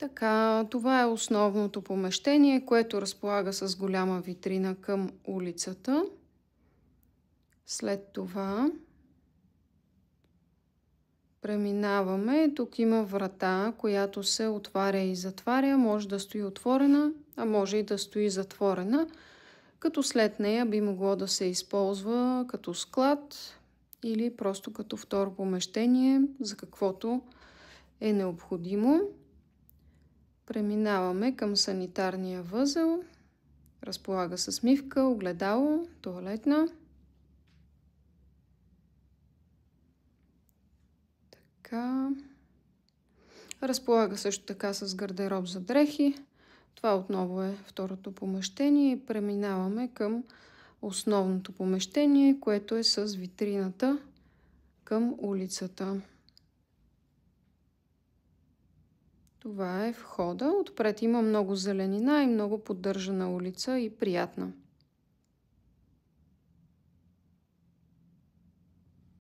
Така, това е основното помещение, което разполага с голяма витрина към улицата. След това преминаваме. Тук има врата, която се отваря и затваря. Може да стои отворена, а може и да стои затворена, като след нея би могло да се използва като склад или просто като второ помещение, за каквото е необходимо. Преминаваме към санитарния възел. Разполага с мивка, огледало, тоалетна. Така. Разполага също така с гардероб за дрехи. Това отново е второто помещение. Преминаваме към основното помещение, което е с витрината към улицата. Това е входа. Отпред има много зеленина и много поддържана улица и приятна.